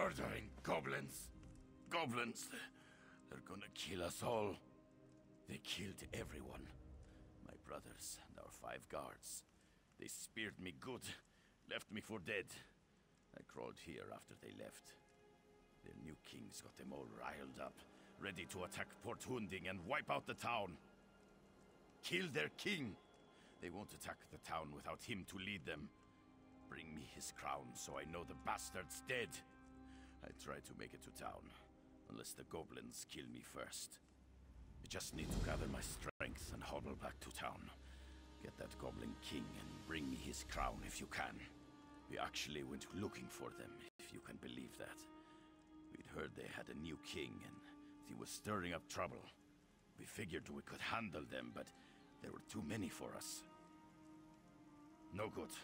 Murdering goblins. Goblins. They're gonna kill us all. They killed everyone. My brothers and our 5 guards. They speared me good, left me for dead. I crawled here after they left. Their new kings got them all riled up, ready to attack Port Hunding and wipe out the town. Kill their king! They won't attack the town without him to lead them. Bring me his crown so I know the bastard's dead. I try to make it to town, unless the goblins kill me first. I just need to gather my strength and hobble back to town. Get that goblin king and bring me his crown if you can. We actually went looking for them, if you can believe that. We'd heard they had a new king and he was stirring up trouble. We figured we could handle them, but there were too many for us. No good.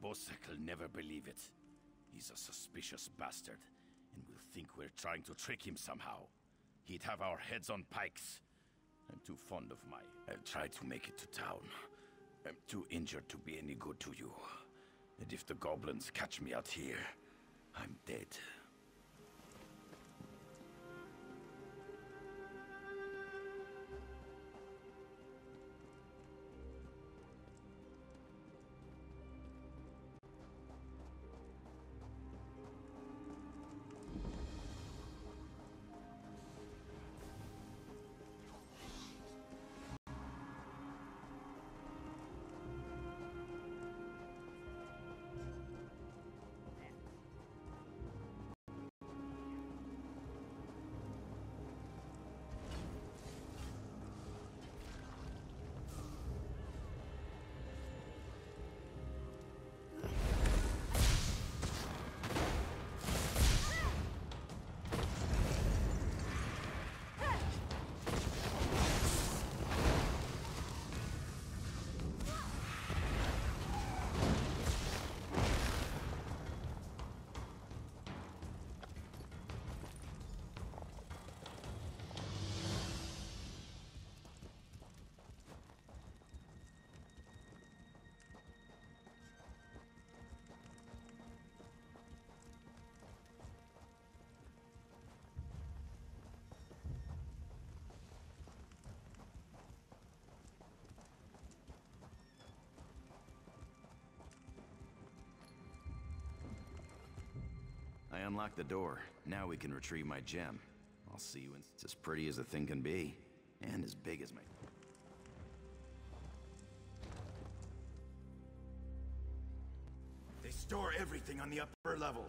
Bosek'll never believe it. He's a suspicious bastard, and will think we're trying to trick him somehow. He'd have our heads on pikes. I'm too fond of my... I'll try to make it to town. I'm too injured to be any good to you. And if the goblins catch me out here, I'm dead. I unlocked the door. Now we can retrieve my gem. I'll see you in... It's as pretty as a thing can be. And as big as my... They store everything on the upper level.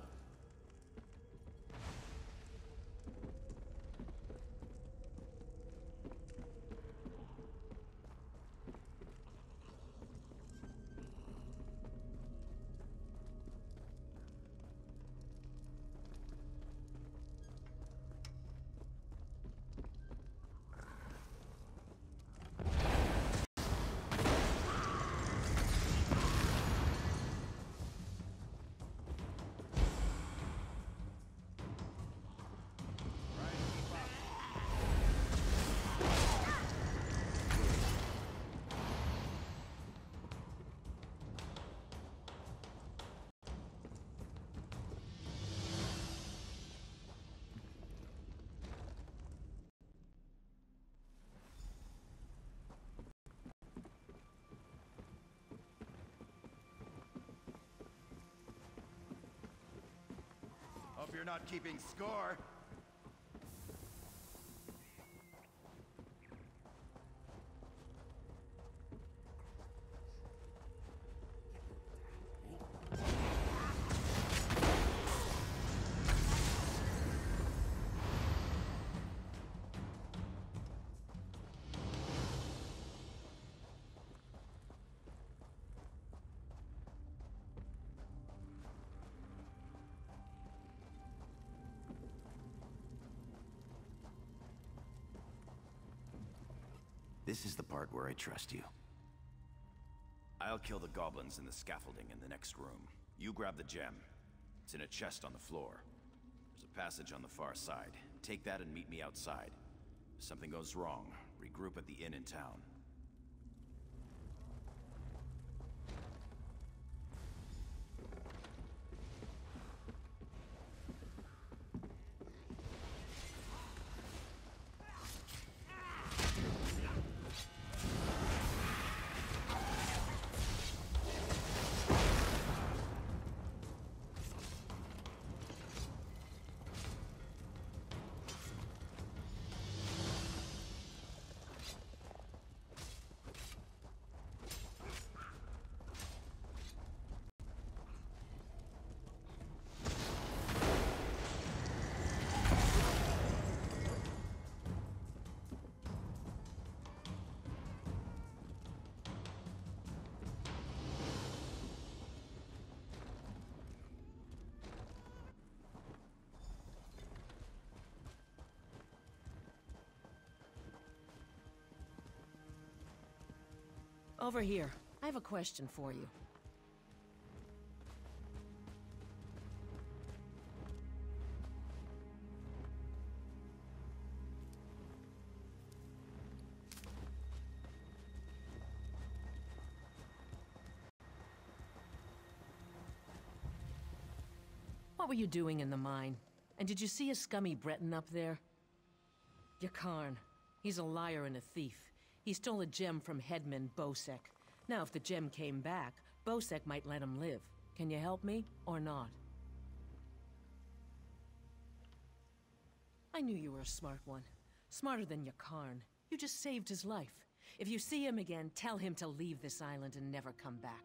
Hope you're not keeping score. This is the part where I trust you. I'll kill the goblins in the scaffolding in the next room. You grab the gem. It's in a chest on the floor. There's a passage on the far side. Take that and meet me outside. If something goes wrong, regroup at the inn in town. Over here. I have a question for you. What were you doing in the mine? And did you see a scummy Breton up there? Yakarn. He's a liar and a thief. He stole a gem from Headman Bosek. Now, if the gem came back, Bosek might let him live. Can you help me, or not? I knew you were a smart one. Smarter than Yakarn. You just saved his life. If you see him again, tell him to leave this island and never come back.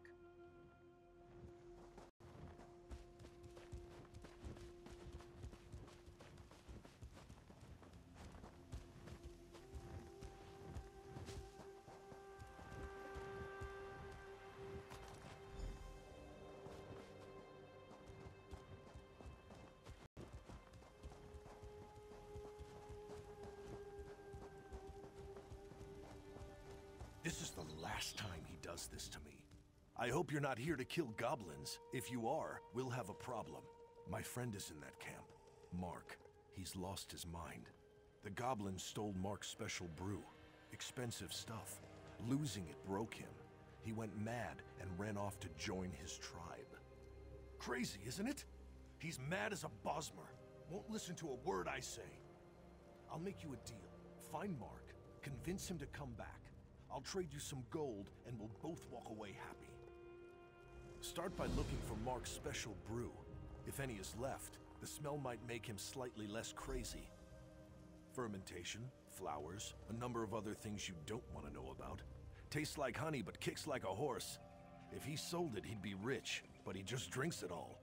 This is the last time he does this to me. I hope you're not here to kill goblins. If you are, we'll have a problem. My friend is in that camp. Mark. He's lost his mind. The goblins stole Mark's special brew. Expensive stuff. Losing it broke him. He went mad and ran off to join his tribe. Crazy, isn't it? He's mad as a Bosmer. Won't listen to a word I say. I'll make you a deal. Find Mark. Convince him to come back. I'll trade you some gold, and we'll both walk away happy. Start by looking for Mark's special brew. If any is left, the smell might make him slightly less crazy. Fermentation, flowers, a number of other things you don't want to know about. Tastes like honey, but kicks like a horse. If he sold it, he'd be rich, but he just drinks it all.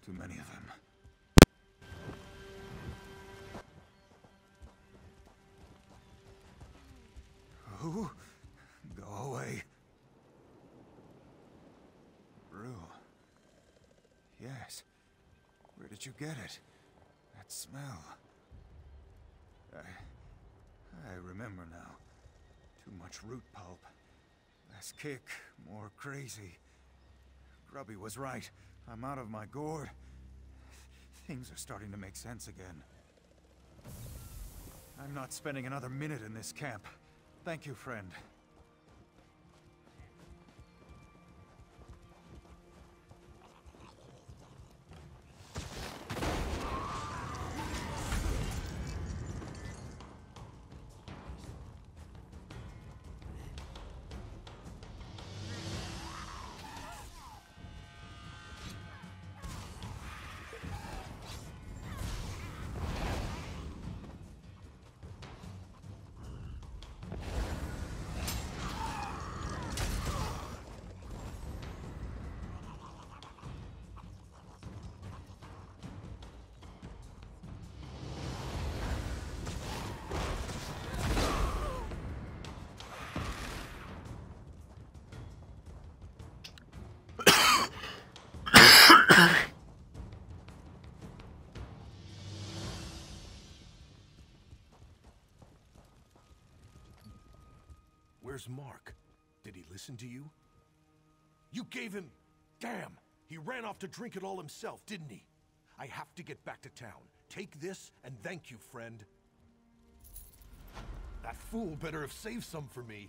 Too many of them. Oh, go away. Brew. Yes. Where did you get it? That smell. I remember now. Too much root pulp. Less kick, more crazy. Grubby was right. I'm out of my gourd. Things are starting to make sense again. I'm not spending another minute in this camp. Thank you, friend. Where's Mark? Did he listen to you? You gave him... Damn! He ran off to drink it all himself, didn't he? I have to get back to town. Take this, and thank you, friend. That fool better have saved some for me.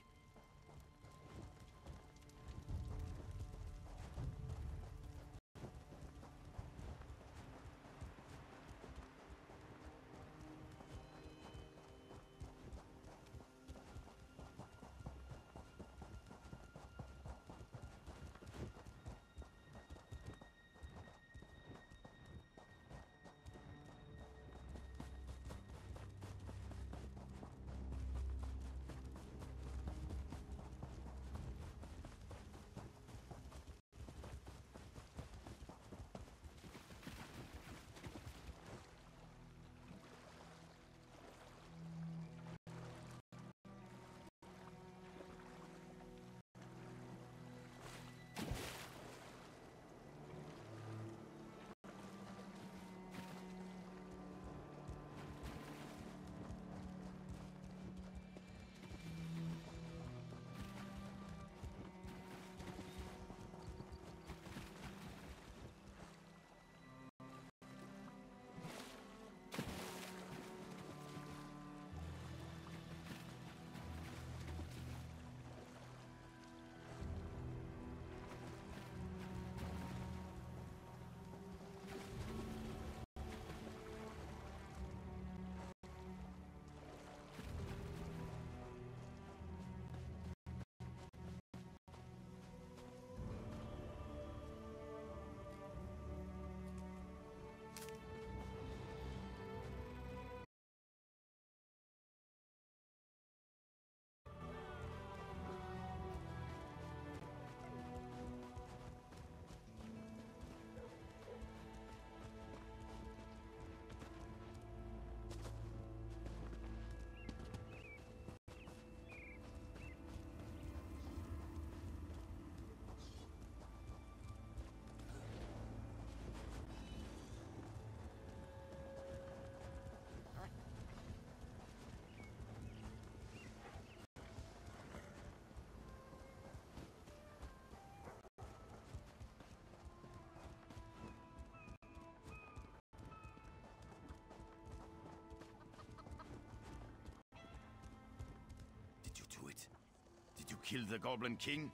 Did you kill the Goblin King?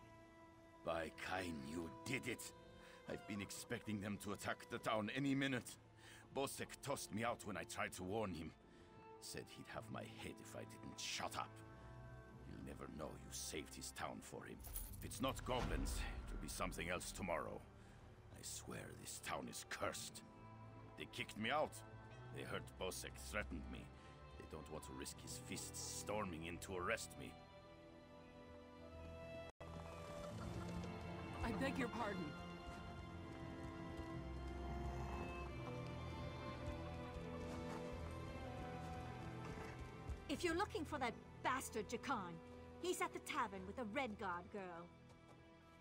By Kain, you did it. I've been expecting them to attack the town any minute. Bosek tossed me out when I tried to warn him. Said he'd have my head if I didn't shut up. He'll never know you saved his town for him. If it's not goblins, it'll be something else tomorrow. I swear this town is cursed. They kicked me out. They heard Bosek threatened me. They don't want to risk his fists storming in to arrest me. I beg your pardon. If you're looking for that bastard Jakan, he's at the tavern with a Redguard girl.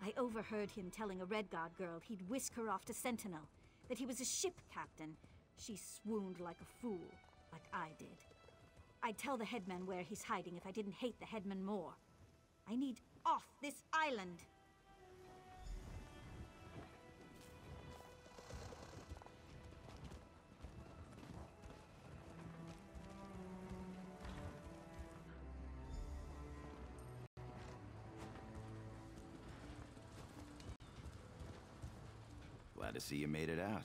I overheard him telling a Redguard girl he'd whisk her off to Sentinel, that he was a ship captain. She swooned like a fool, like I did. I'd tell the headman where he's hiding if I didn't hate the headman more. I need off this island. Glad to see you made it out.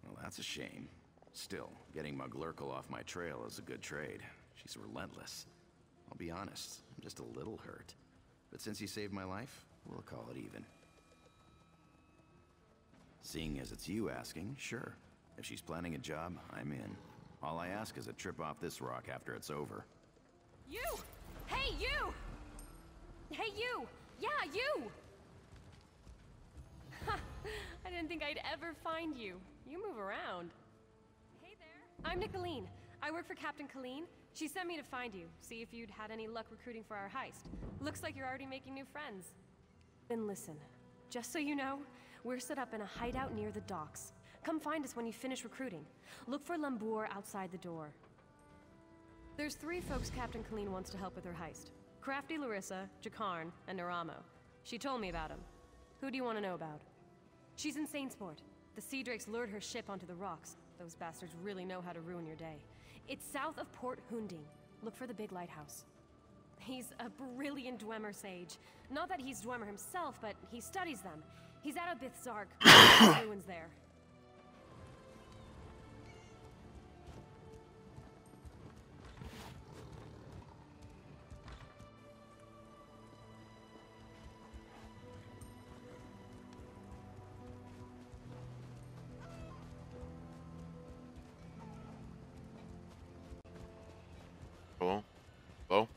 Well, that's a shame. Still, getting Muglurkle off my trail is a good trade. She's relentless. I'll be honest, I'm just a little hurt. But since you saved my life, we'll call it even. Seeing as it's you asking, sure. If she's planning a job, I'm in. All I ask is a trip off this rock after it's over. You! Hey, you! Hey, you! Yeah, you! I didn't think I'd ever find you. You move around. Hey there. I'm Nicolene. I work for Captain Colleen. She sent me to find you, see if you'd had any luck recruiting for our heist. Looks like you're already making new friends. Then listen, just so you know, we're set up in a hideout near the docks. Come find us when you finish recruiting. Look for Lambour outside the door. There's 3 folks Captain Colleen wants to help with her heist. Crafty Larissa, Jakarn, and Naramo. She told me about him. Who do you want to know about? She's in Saintsport. The Sea Drakes lured her ship onto the rocks. Those bastards really know how to ruin your day. It's south of Port Hunding. Look for the big lighthouse. He's a brilliant Dwemer sage. Not that he's Dwemer himself, but he studies them. He's out of Bithzark, ruins there. Hello? Hello?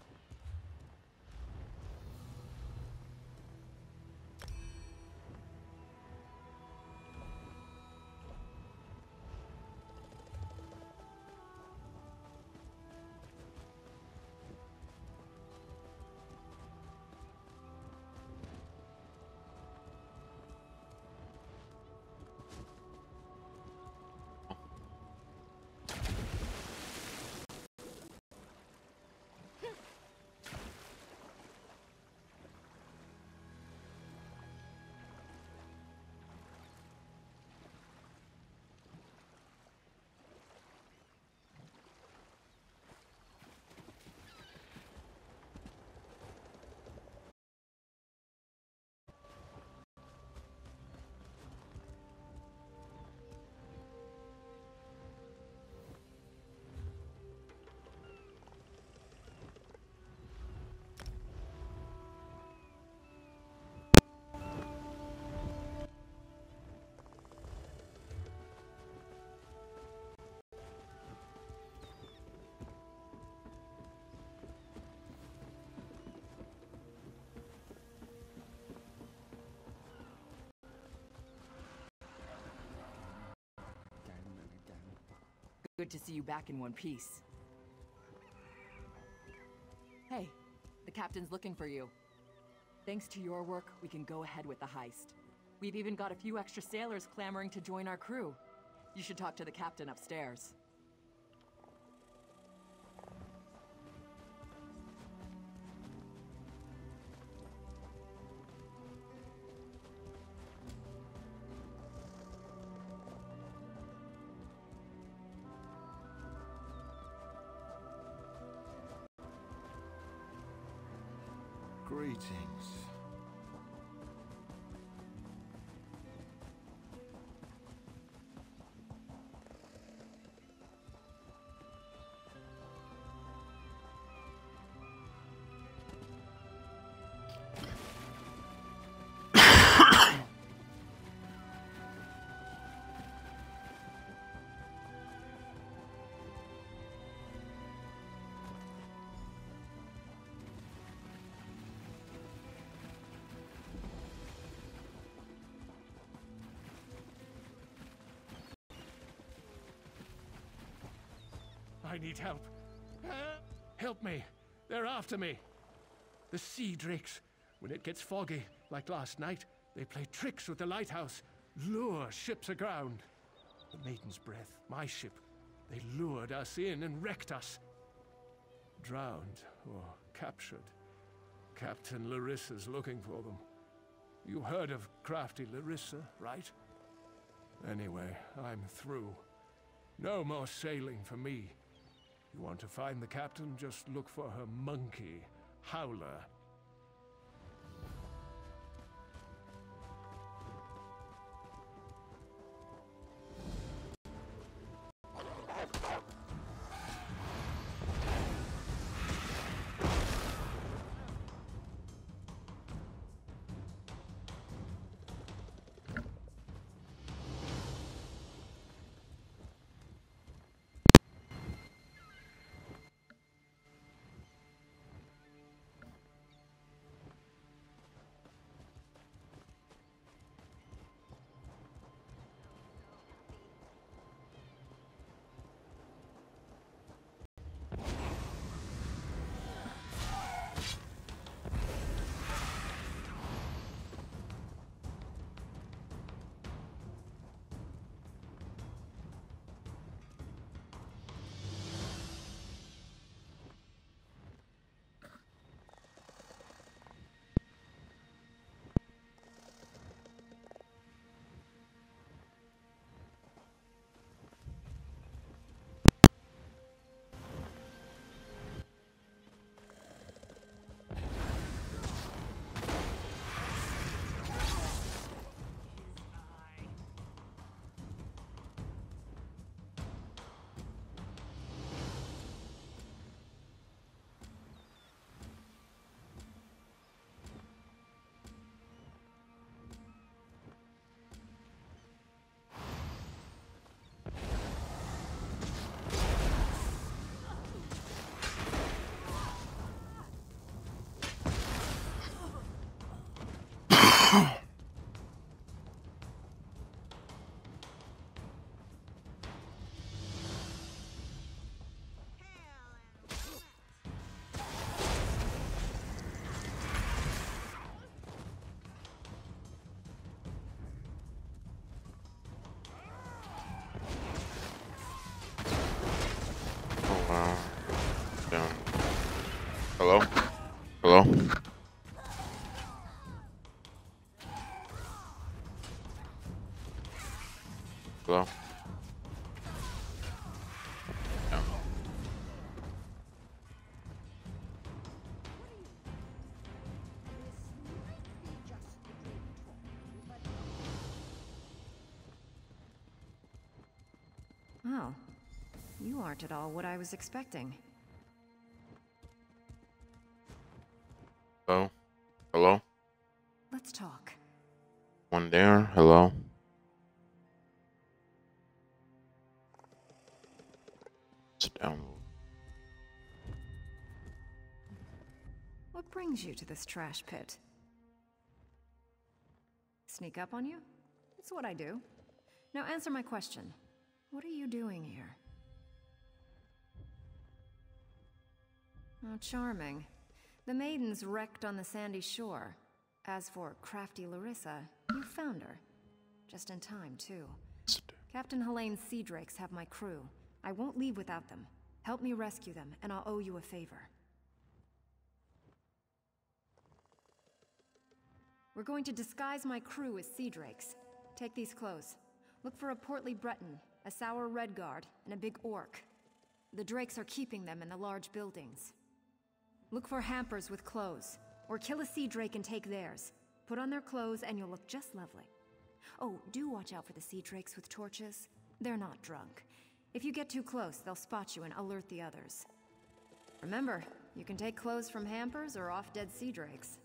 Good to see you back in one piece. Hey, the captain's looking for you. Thanks to your work, we can go ahead with the heist. We've even got a few extra sailors clamoring to join our crew. You should talk to the captain upstairs. Greetings. I need help. Help me. They're after me. The Sea Drakes. When it gets foggy, like last night, they play tricks with the lighthouse, lure ships aground. The Maiden's Breath, my ship, they lured us in and wrecked us. Drowned or captured. Captain Larissa's looking for them. You heard of crafty Larissa, right? Anyway, I'm through. No more sailing for me. You want to find the captain, just look for her monkey, Howler. Hello? Hello? Hello? Yeah. Oh. You aren't at all what I was expecting. Hello? Hello? Let's talk. One there? Hello? Sit down. What brings you to this trash pit? Sneak up on you? It's what I do. Now answer my question. What are you doing here? Oh, charming. The maiden's wrecked on the sandy shore. As for crafty Larissa, you found her. Just in time, too. Captain Helene's sea drakes have my crew. I won't leave without them. Help me rescue them, and I'll owe you a favor. We're going to disguise my crew as sea drakes. Take these clothes. Look for a portly Breton, a sour Redguard, and a big orc. The drakes are keeping them in the large buildings. Look for hampers with clothes, or kill a sea drake and take theirs. Put on their clothes and you'll look just lovely. Oh, do watch out for the sea drakes with torches. They're not drunk. If you get too close, they'll spot you and alert the others. Remember, you can take clothes from hampers or off-dead sea drakes.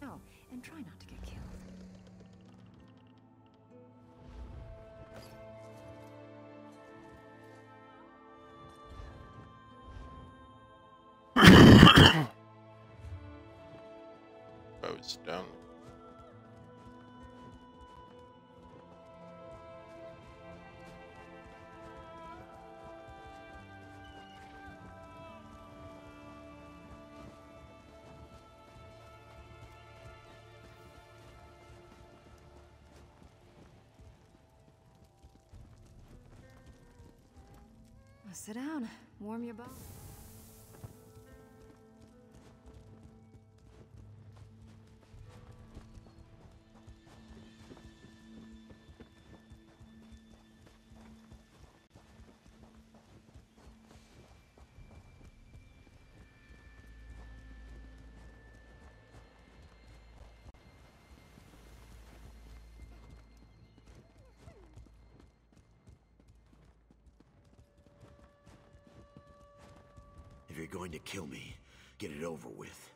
Oh, and try not to get killed. Oh, it's down. Sit down. Warm your bones. If you're going to kill me, get it over with.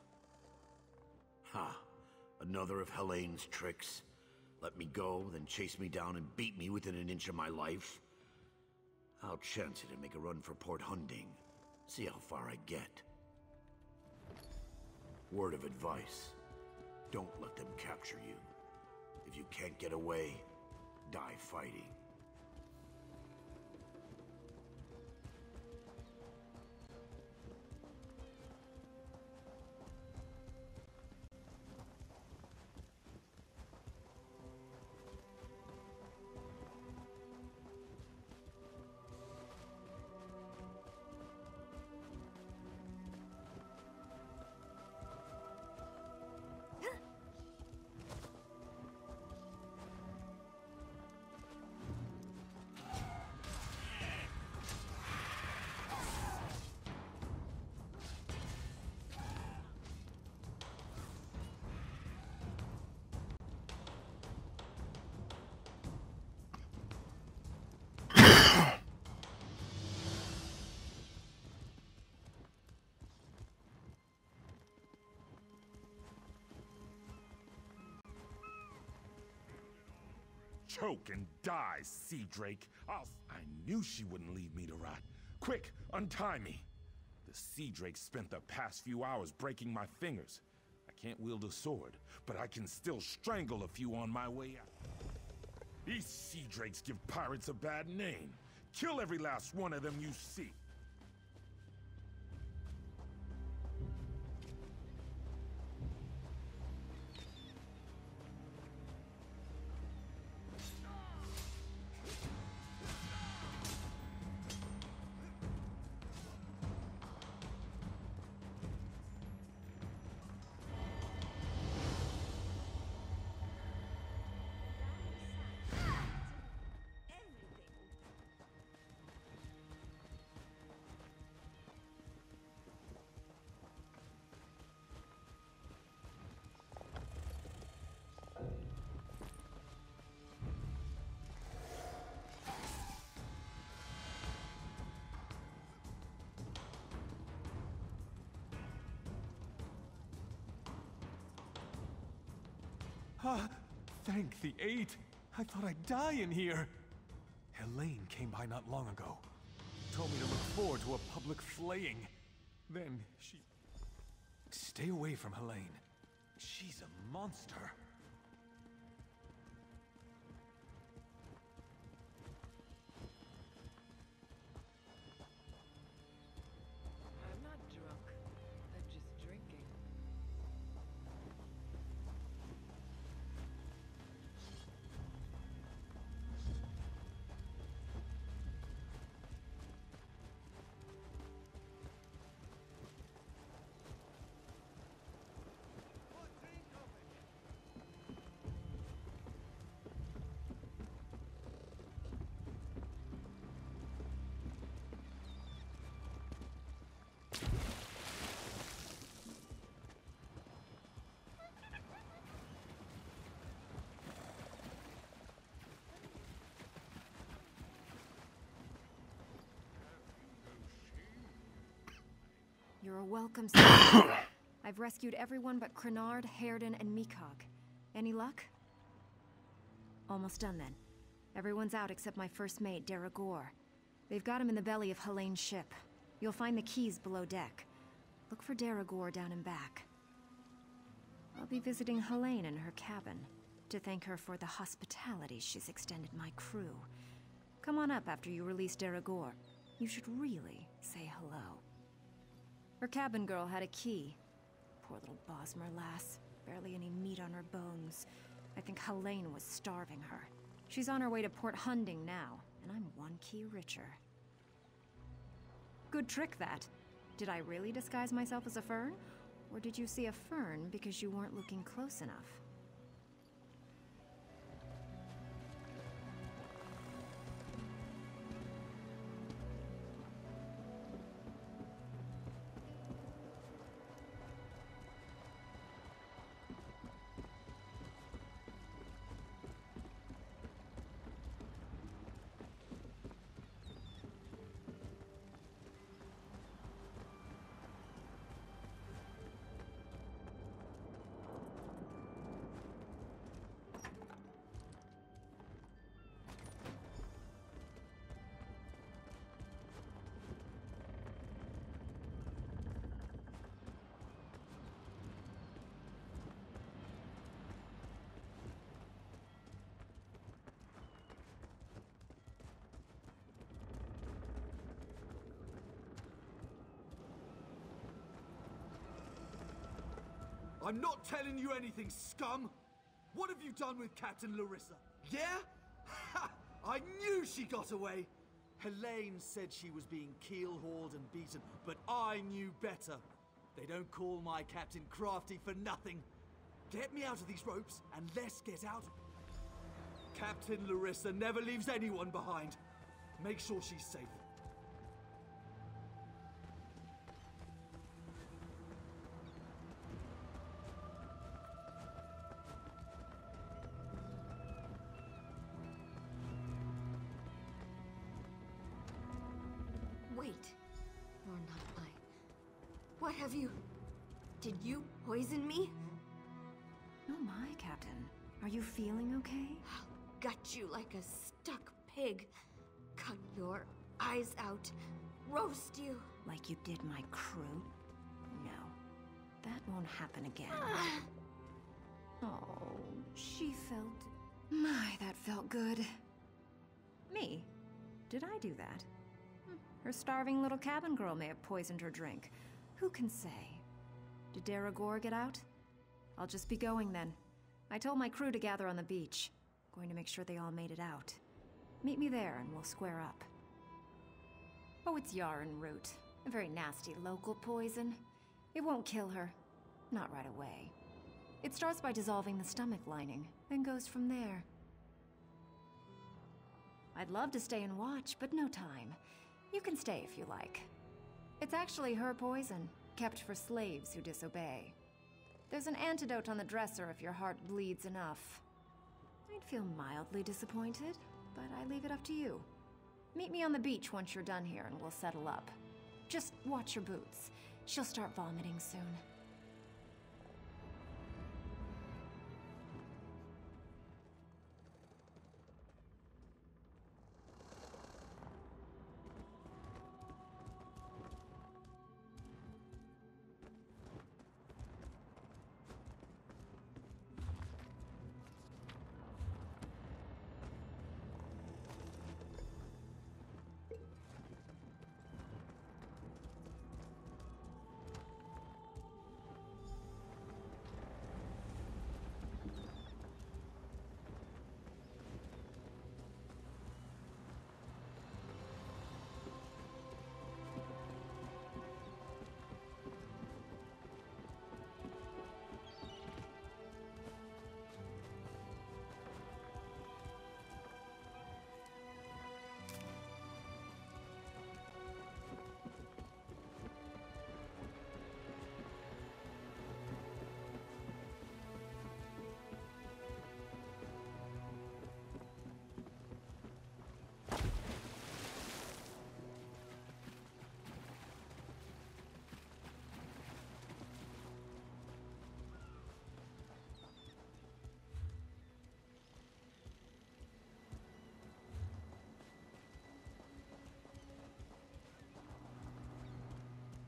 Ha! Another of Helene's tricks. Let me go, then chase me down and beat me within an inch of my life. I'll chance it and make a run for Port Hunding. See how far I get. Word of advice. Don't let them capture you. If you can't get away, die fighting. Choke and die, Sea Drake. I knew she wouldn't leave me to rot. Quick, untie me. The Sea Drake spent the past few hours breaking my fingers. I can't wield a sword, but I can still strangle a few on my way out. These Sea Drakes give pirates a bad name. Kill every last one of them you see. Thank the eight. I thought I'd die in here. Helene came by not long ago. Told me to look forward to a public flaying. Then she... Stay away from Helene. She's a monster. I'm not drunk. I'm just drinking. You're a welcome stranger. I've rescued everyone but Crenard, Hairden, and Meekog. Any luck? Almost done then. Everyone's out except my first mate, Deragor. They've got him in the belly of Helene's ship. You'll find the keys below deck. Look for Deragor down and back. I'll be visiting Helene in her cabin to thank her for the hospitality she's extended my crew. Come on up after you release Deragor. You should really say hello. Her cabin girl had a key. Poor little Bosmer lass. Barely any meat on her bones. I think Helene was starving her. She's on her way to Port Hunding now, and I'm one key richer. Good trick, that. Did I really disguise myself as a fern? Or did you see a fern because you weren't looking close enough? I'm not telling you anything, scum! What have you done with Captain Larissa? Yeah? Ha! I knew she got away! Helene said she was being keel-hauled and beaten, but I knew better. They don't call my captain crafty for nothing. Get me out of these ropes, and let's get out. Captain Larissa never leaves anyone behind. Make sure she's safe. Wait. You're not mine. What have you... Did you poison me? Oh my, Captain. Are you feeling okay? I'll gut you like a stuck pig. Cut your eyes out. Roast you. Like you did my crew? No. That won't happen again. Oh, she felt... My, that felt good. Me? Did I do that? Her starving little cabin girl may have poisoned her drink. Who can say? Did Deragor get out? I'll just be going then. I told my crew to gather on the beach. Going to make sure they all made it out. Meet me there and we'll square up. Oh, it's yarn root. A very nasty local poison. It won't kill her. Not right away. It starts by dissolving the stomach lining, then goes from there. I'd love to stay and watch, but no time. You can stay if you like. It's actually her poison, kept for slaves who disobey. There's an antidote on the dresser if your heart bleeds enough. I'd feel mildly disappointed, but I leave it up to you. Meet me on the beach once you're done here and we'll settle up. Just watch your boots. She'll start vomiting soon.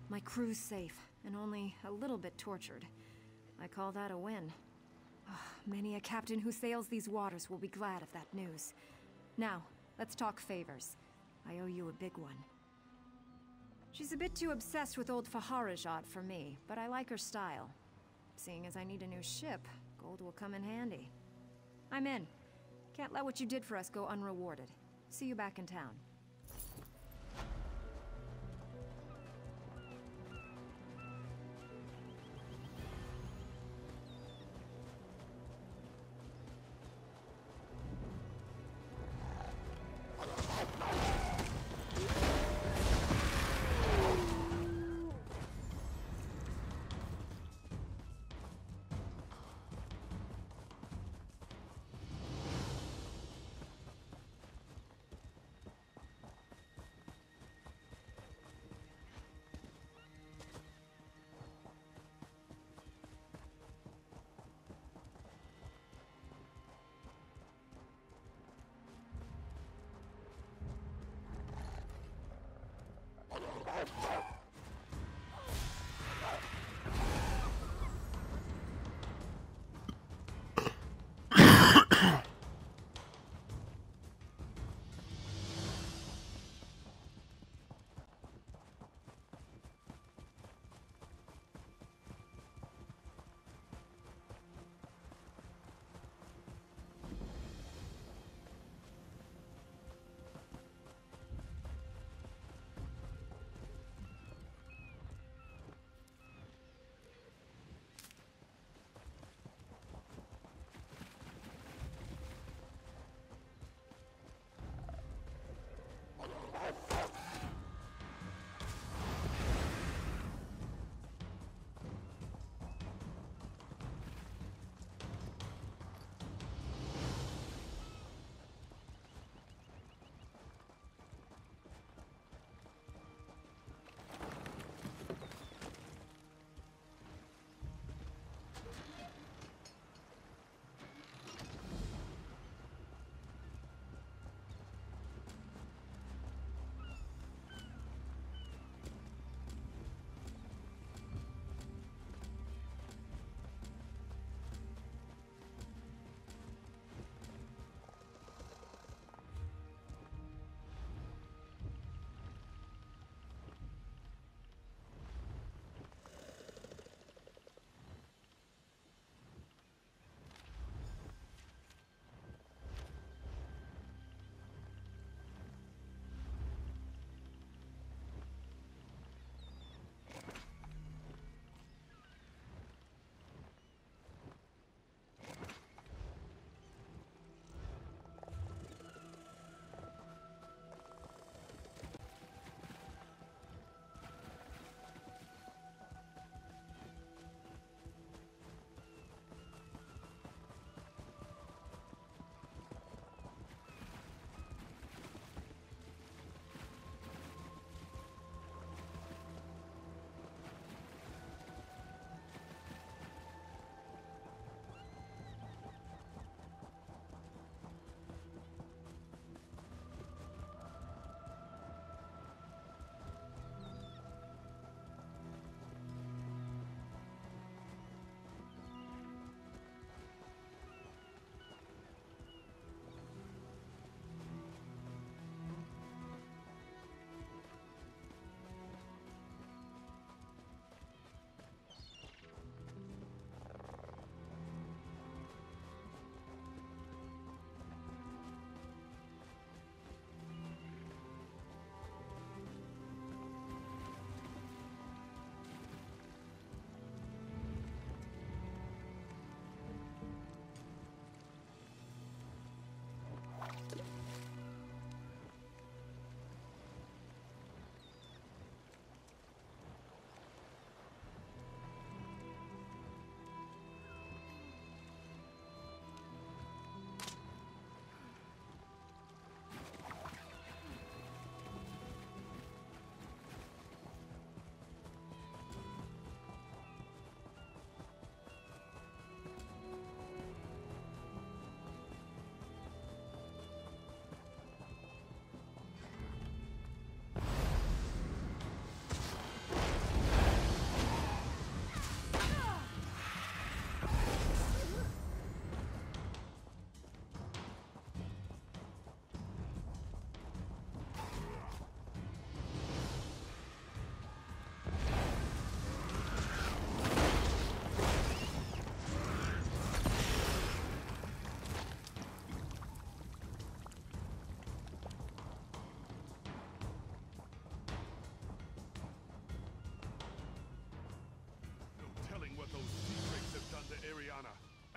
My crew's safe, and only a little bit tortured. I call that a win. Many a captain who sails these waters will be glad of that news. Now, let's talk favors. I owe you a big one. She's a bit too obsessed with old Faharajad for me, but I like her style. Seeing as I need a new ship, gold will come in handy. I'm in. Can't let what you did for us go unrewarded. See you back in town.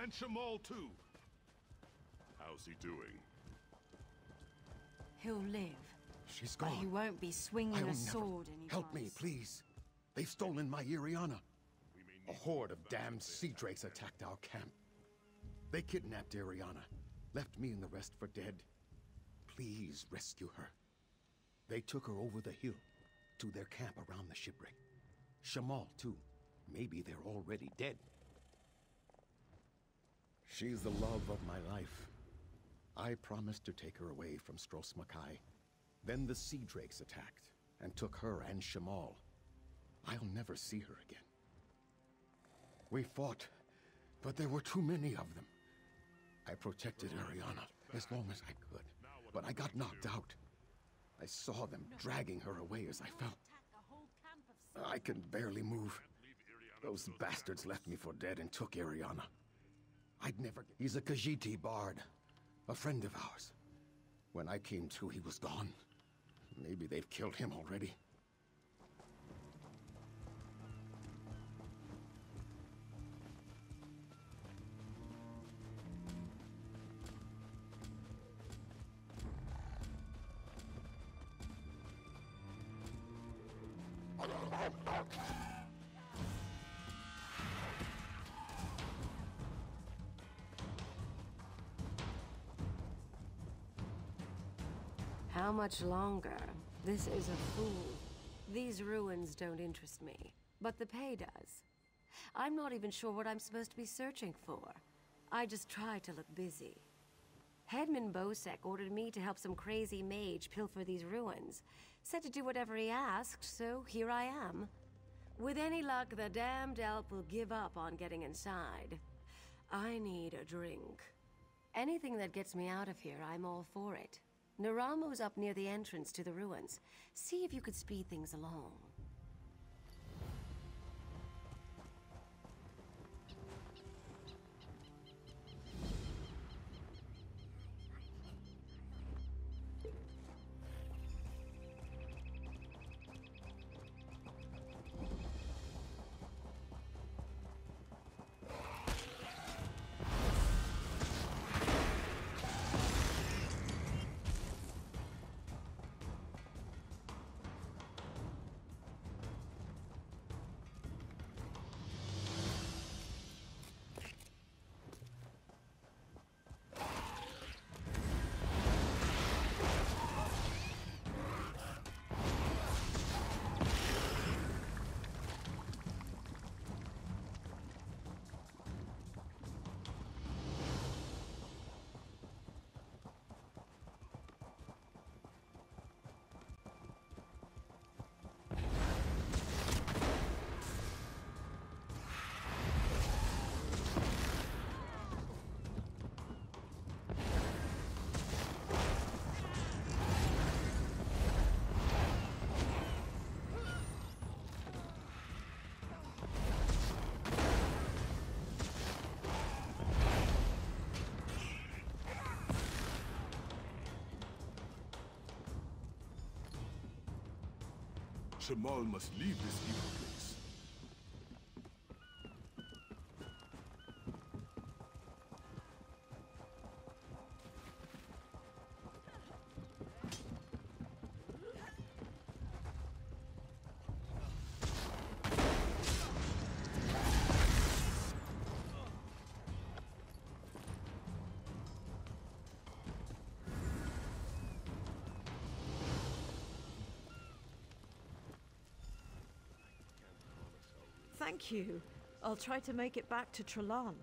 And Shamal, too. How's he doing? He'll live. She's But gone. he won't be swinging I'll a sword never... anytime Help me, please. They've stolen my Iriana. A horde of damned sea drakes attacked our camp. They kidnapped Iriana, left me and the rest for dead. Please rescue her. They took her over the hill to their camp around the shipwreck. Shamal, too. Maybe they're already dead. She's the love of my life. I promised to take her away from Stros Makai. Then the sea drakes attacked and took her and Shamal. I'll never see her again. We fought, but there were too many of them. I protected Ariana as long as I could, but I got knocked out. I saw them dragging her away as I fell. I can barely move. Those bastards left me for dead and took Ariana. I'd never... He's a Khajiit bard, a friend of ours. When I came to, he was gone. Maybe they've killed him already. How much longer? This is a fool. These ruins don't interest me, but the pay does. I'm not even sure what I'm supposed to be searching for. I just try to look busy. Headman Bosek ordered me to help some crazy mage pilfer these ruins. Said to do whatever he asked, so here I am. With any luck, the damned elf will give up on getting inside. I need a drink. Anything that gets me out of here, I'm all for it. Naramo's up near the entrance to the ruins. See if you could speed things along. Shamal must leave this evil place. Thank you. I'll try to make it back to Trelane.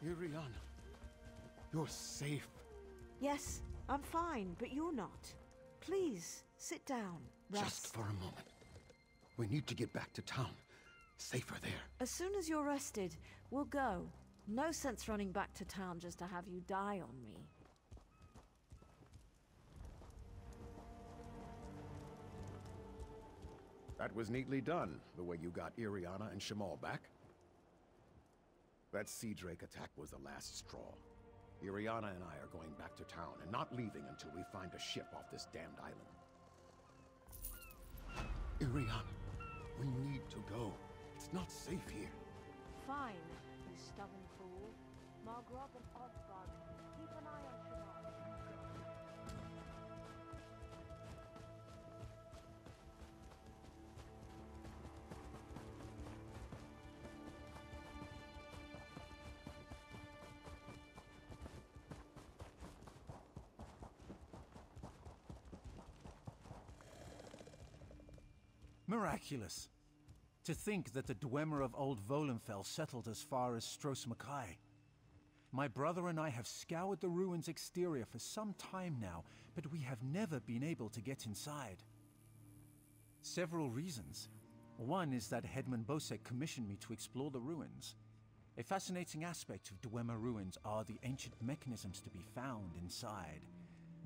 Iriana, you're safe. Yes, I'm fine, but you're not. Please, sit down. Rest. Just for a moment. We need to get back to town. Safer there. As soon as you're rested, we'll go. No sense running back to town just to have you die on me. That was neatly done, the way you got Iriana and Shamal back. That Sea Drake attack was the last straw. Iriana and I are going back to town and not leaving until we find a ship off this damned island. Iriana, we need to go. It's not safe here. Fine, you stubborn fool. Margrove and Oddbug, keep an eye on Shamal. Miraculous. To think that the Dwemer of Old Volenfell settled as far as Stros M'Kai. My brother and I have scoured the ruins' exterior for some time now, but we have never been able to get inside. Several reasons. One is that Headman Bosek commissioned me to explore the ruins. A fascinating aspect of Dwemer ruins are the ancient mechanisms to be found inside.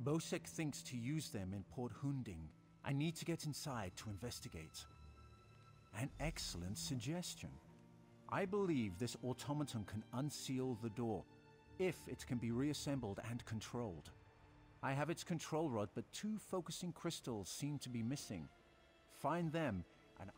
Bosek thinks to use them in Port Hunding. I need to get inside to investigate. An excellent suggestion. I believe this automaton can unseal the door, if it can be reassembled and controlled. I have its control rod, but 2 focusing crystals seem to be missing. Find them, and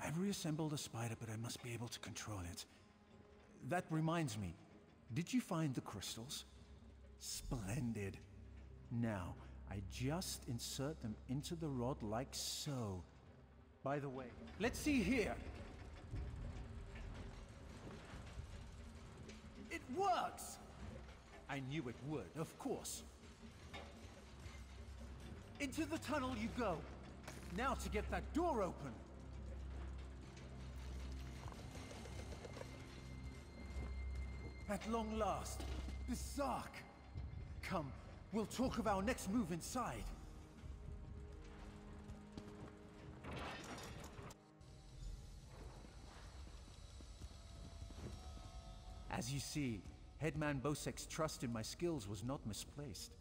I've reassembled a spider, but I must be able to control it. That reminds me, did you find the crystals? Splendid. Now, I just insert them into the rod like so. By the way, let's see here. It works! I knew it would, of course. Into the tunnel you go. Now to get that door open. At long last, the Zark. Come, we'll talk of our next move inside. As you see, Headman Bosek's trust in my skills was not misplaced.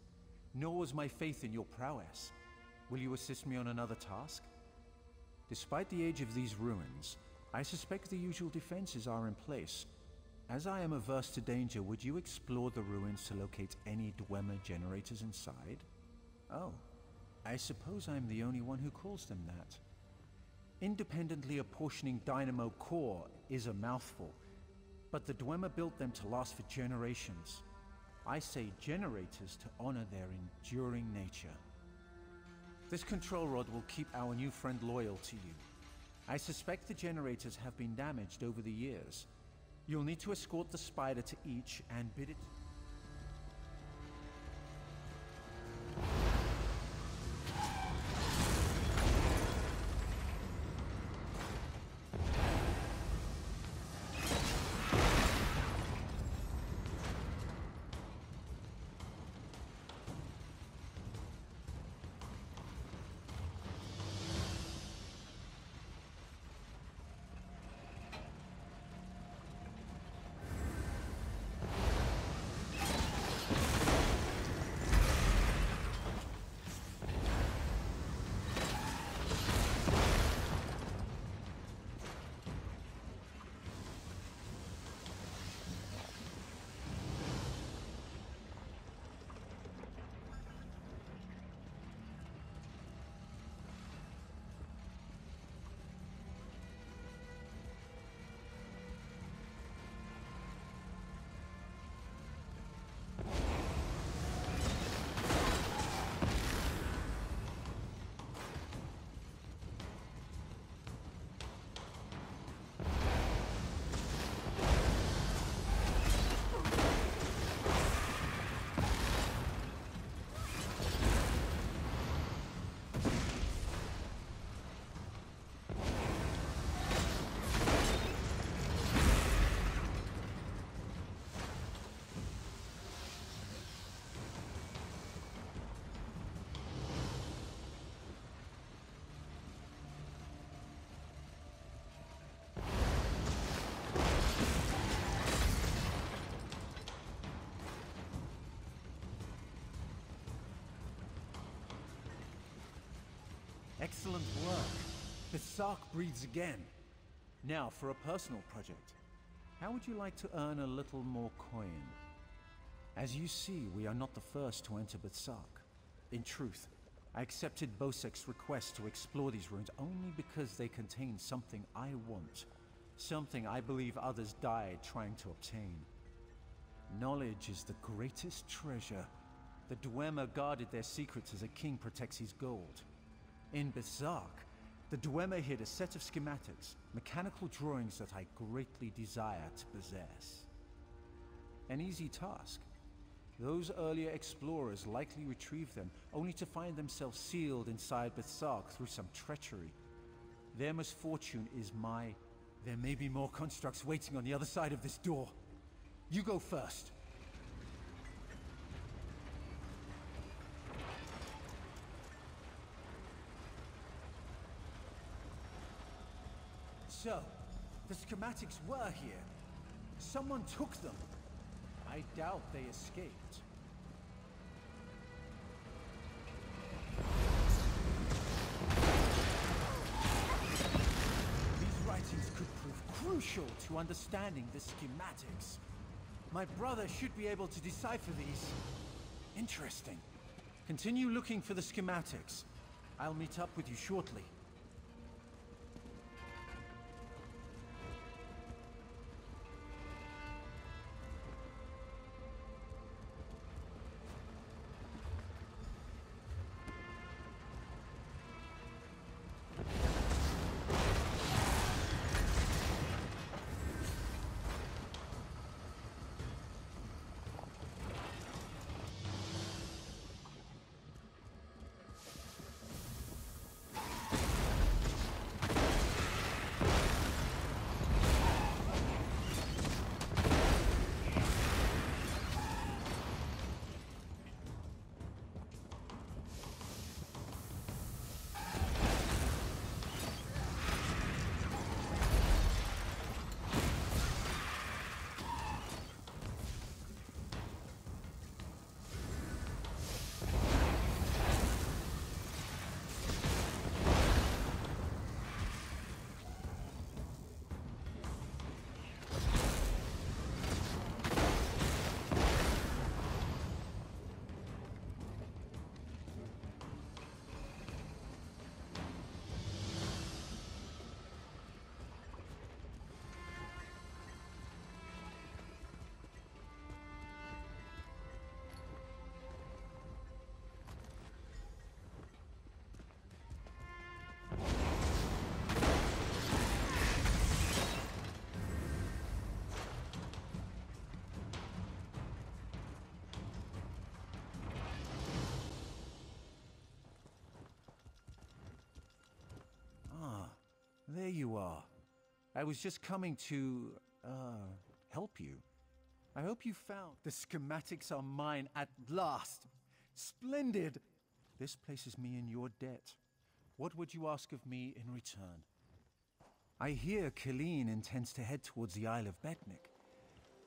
Nor was my faith in your prowess. Will you assist me on another task? Despite the age of these ruins, I suspect the usual defenses are in place. As I am averse to danger, would you explore the ruins to locate any Dwemer generators inside? Oh, I suppose I'm the only one who calls them that. Independently apportioning dynamo core is a mouthful, but the Dwemer built them to last for generations. I say generators to honor their enduring nature. This control rod will keep our new friend loyal to you. I suspect the generators have been damaged over the years. You'll need to escort the spider to each and bid it... Excellent work. The Sark breathes again. Now, for a personal project. How would you like to earn a little more coin? As you see, we are not the first to enter Bethsark. In truth, I accepted Bosek's request to explore these ruins only because they contain something I want. Something I believe others died trying to obtain. Knowledge is the greatest treasure. The Dwemer guarded their secrets as a king protects his gold. In Bethsark, the Dwemer hid a set of schematics, mechanical drawings that I greatly desire to possess. An easy task. Those earlier explorers likely retrieved them, only to find themselves sealed inside Bethsark through some treachery. Their misfortune is my... There may be more constructs waiting on the other side of this door. You go first. So, the schematics were here. Someone took them. I doubt they escaped. These writings could prove crucial to understanding the schematics. My brother should be able to decipher these. Interesting. Continue looking for the schematics. I'll meet up with you shortly. you are. I was just coming to, help you. I hope you found the schematics are mine at last. Splendid! This places me in your debt. What would you ask of me in return? I hear Killeen intends to head towards the Isle of Betnik.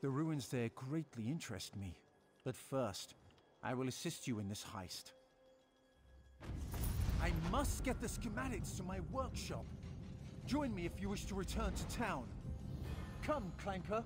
The ruins there greatly interest me. But first, I will assist you in this heist. I must get the schematics to my workshop. Join me if you wish to return to town. Come, Clanker.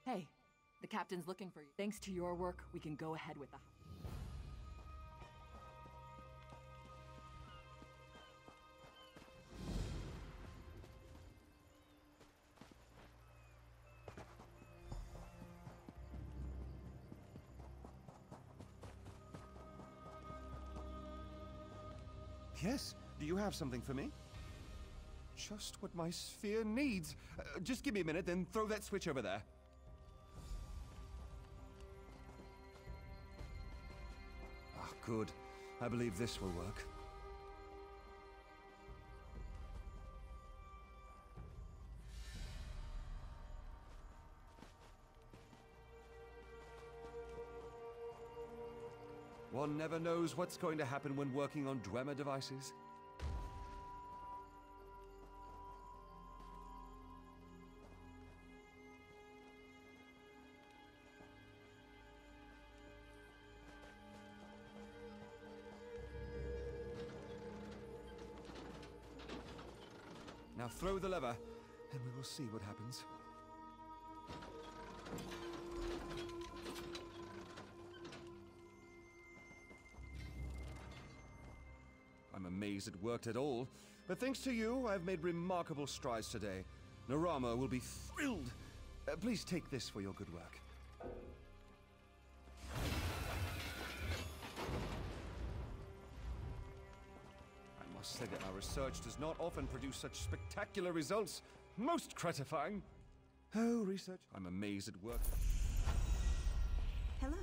Hey, the captain's looking for you. Thanks to your work, we can go ahead with the... Yes? Do you have something for me? Just what my sphere needs. Just give me a minute, then throw that switch over there. Ah, good. I believe this will work. One never knows what's going to happen when working on Dwemer devices. Now throw the lever, and we will see what happens. I'm amazed it worked at all, but thanks to you, I've made remarkable strides today. Narama will be thrilled. Please take this for your good work. I must say that our research does not often produce such spectacular results. Most gratifying. Oh, research. I'm amazed it worked. Hello.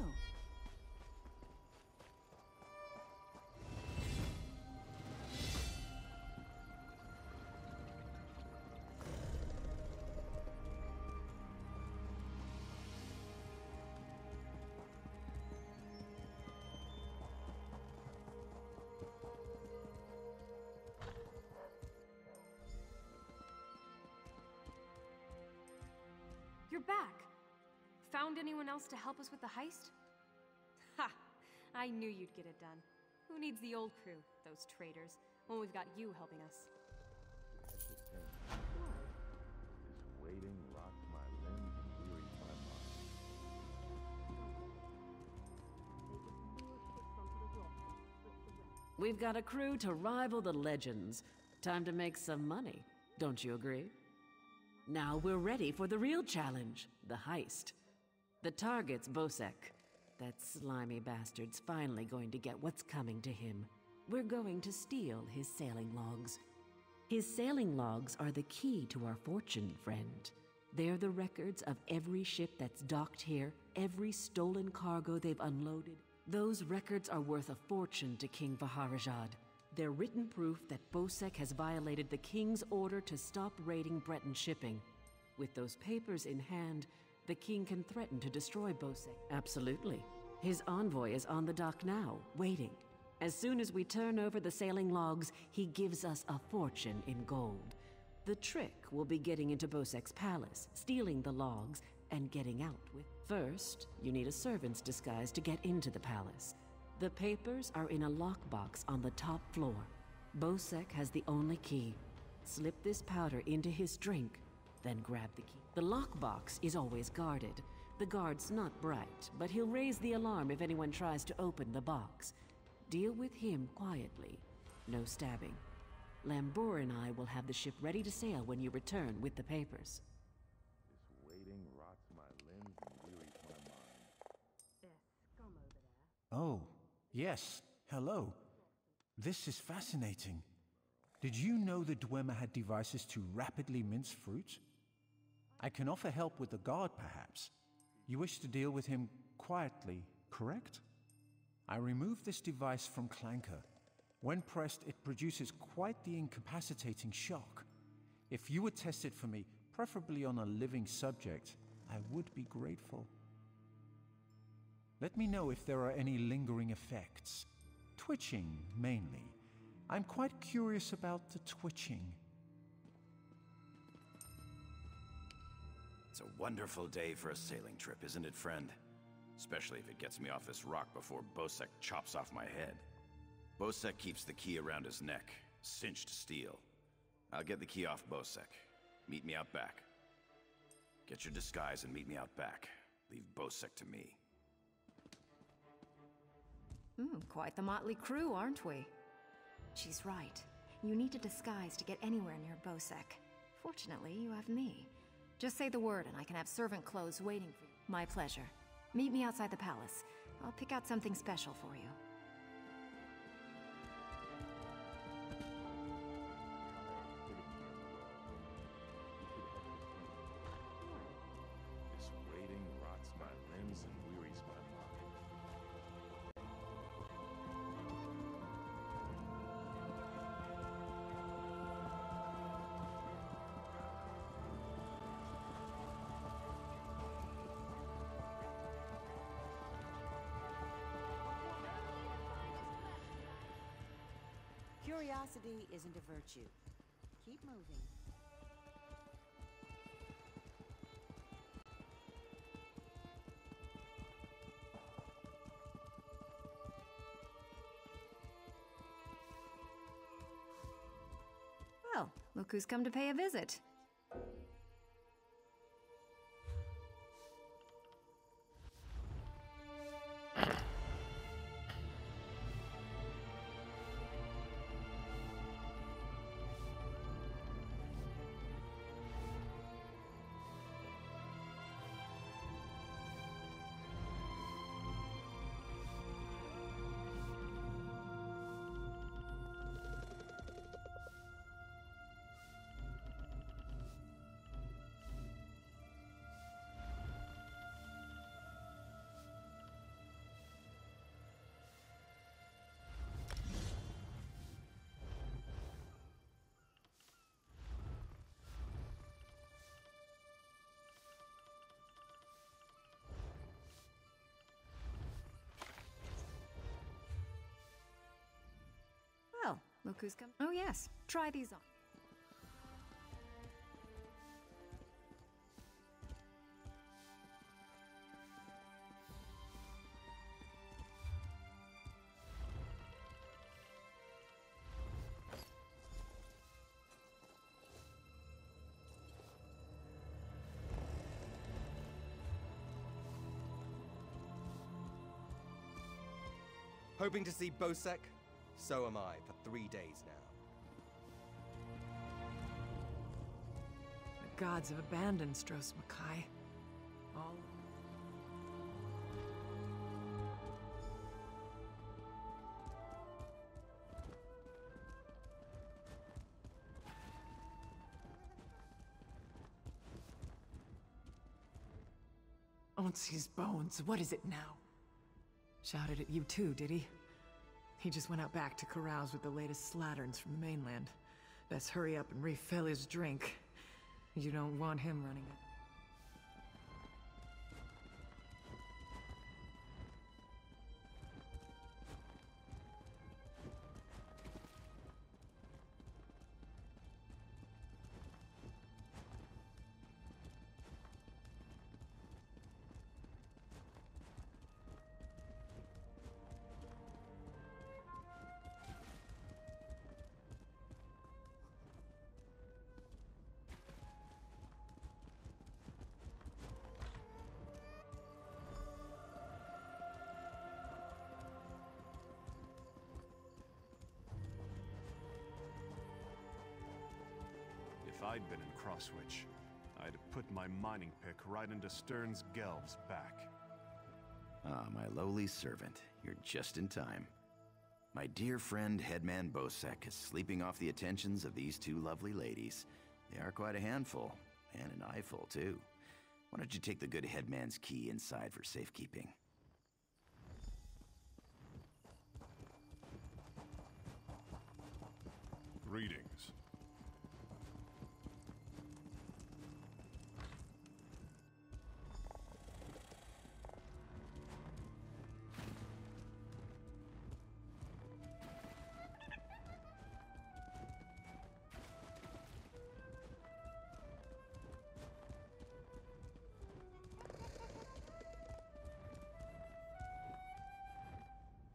You're back! Found anyone else to help us with the heist? Ha! I knew you'd get it done. Who needs the old crew, those traitors, when we've got you helping us? This waiting rocks my limbs and wearies my mind. We've got a crew to rival the legends. Time to make some money, don't you agree? Now we're ready for the real challenge, the heist. The target's Bosek. That slimy bastard's finally going to get what's coming to him. We're going to steal his sailing logs. His sailing logs are the key to our fortune, friend. They're the records of every ship that's docked here, every stolen cargo they've unloaded. Those records are worth a fortune to King Vaharajad. They're written proof that Bosek has violated the king's order to stop raiding Breton shipping. With those papers in hand, the king can threaten to destroy Bosek. Absolutely. His envoy is on the dock now, waiting. As soon as we turn over the sailing logs, he gives us a fortune in gold. The trick will be getting into Bosek's palace, stealing the logs, and getting out with. First, you need a servant's disguise to get into the palace. The papers are in a lockbox on the top floor. Bosek has the only key. Slip this powder into his drink, then grab the key. The lockbox is always guarded. The guard's not bright, but he'll raise the alarm if anyone tries to open the box. Deal with him quietly. No stabbing. Lambor and I will have the ship ready to sail when you return with the papers. This waiting rots my limbs and wearies my mind. There's scum over there. Oh, yes. Hello. This is fascinating. Did you know the Dwemer had devices to rapidly mince fruit? I can offer help with the guard, perhaps. You wish to deal with him quietly, correct? I removed this device from Clanker. When pressed, it produces quite the incapacitating shock. If you would test it for me, preferably on a living subject, I would be grateful. Let me know if there are any lingering effects. Twitching, mainly. I'm quite curious about the twitching. It's a wonderful day for a sailing trip, isn't it, friend? Especially if it gets me off this rock before Bosek chops off my head. Bosek keeps the key around his neck, cinched steel. I'll get the key off Bosek. Meet me out back. Get your disguise and meet me out back. Leave Bosek to me. Quite the motley crew, aren't we? She's right. You need a disguise to get anywhere near Bosek. Fortunately, you have me. Just say the word and I can have servant clothes waiting for you. My pleasure. Meet me outside the palace. I'll pick out something special for you. This waiting rots my limbs and wearies my mind. Curiosity isn't a virtue. Keep moving. Well, look who's come to pay a visit. Well, look who's come. Oh yes, try these on. Hoping to see Bosek? So am I, for 3 days now. The gods have abandoned Stros Makai. All... Onsi's bones, what is it now? Shouted at you too, did he? He just went out back to carouse with the latest slatterns from the mainland. Best hurry up and refill his drink. You don't want him running it. I'd been in Crosswitch, I'd have put my mining pick right into Stern's Gelb's back. Ah, my lowly servant. You're just in time. My dear friend Headman Bosek is sleeping off the attentions of these two lovely ladies. They are quite a handful, and an eyeful, too. Why don't you take the good Headman's key inside for safekeeping? Greetings.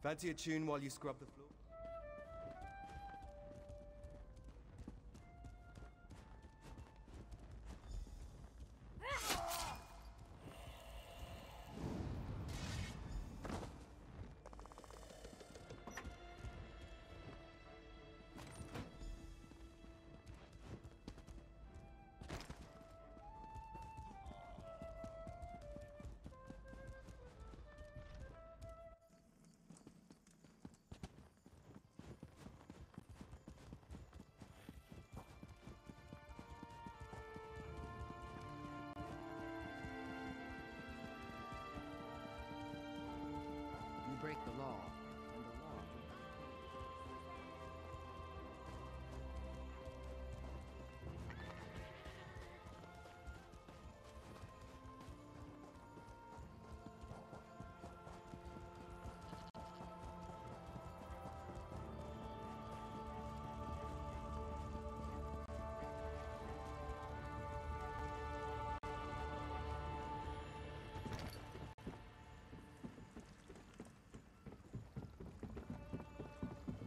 Fancy a tune while you scrub the floor? Break the law, and the law.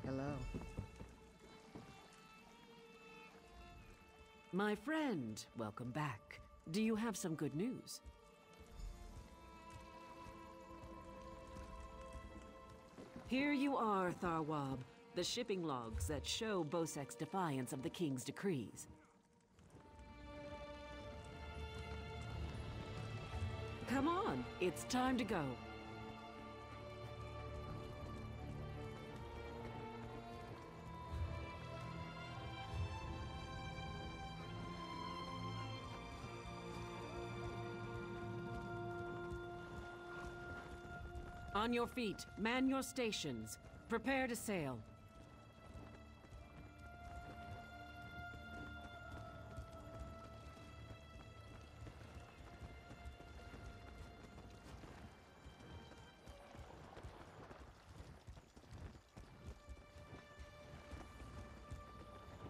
Hello. My friend, welcome back. Do you have some good news? Here you are, Tharwab. The shipping logs that show Bosek's defiance of the King's decrees. Come on, it's time to go. On your feet, man your stations. Prepare to sail.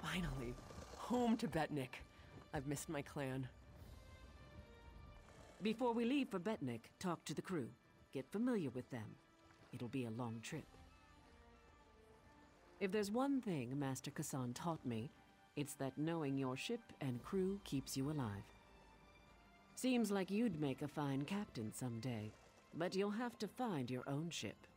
Finally, home to Betnik. I've missed my clan. Before we leave for Betnik, talk to the crew. Get familiar with them. It'll be a long trip. If there's one thing Master Kassan taught me, it's that knowing your ship and crew keeps you alive. Seems like you'd make a fine captain someday, but you'll have to find your own ship.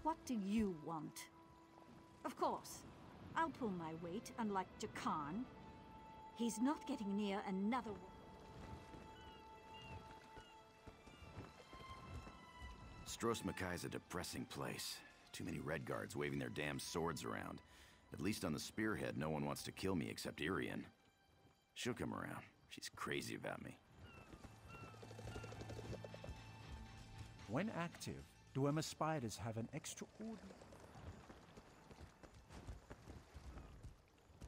What do you want? Of course, I'll pull my weight, unlike Jakan. He's not getting near another one. Stros Makai's a depressing place. Too many Redguards waving their damn swords around. At least on the spearhead, no one wants to kill me except Irian. She'll come around. She's crazy about me. When active, Dwemer spiders have an extraordinary...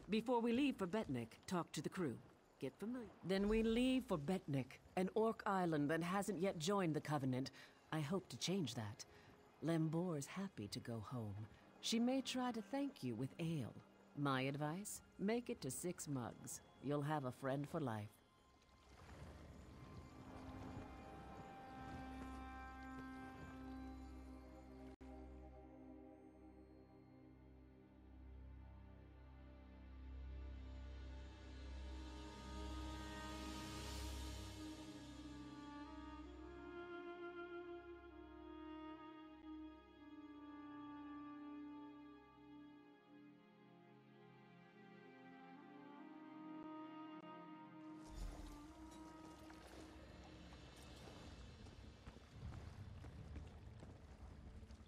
Before we leave for Betnik, talk to the crew. Get familiar. Then we leave for Betnik, an orc island that hasn't yet joined the Covenant. I hope to change that. Lembor's happy to go home. She may try to thank you with ale. My advice? Make it to 6 mugs. You'll have a friend for life.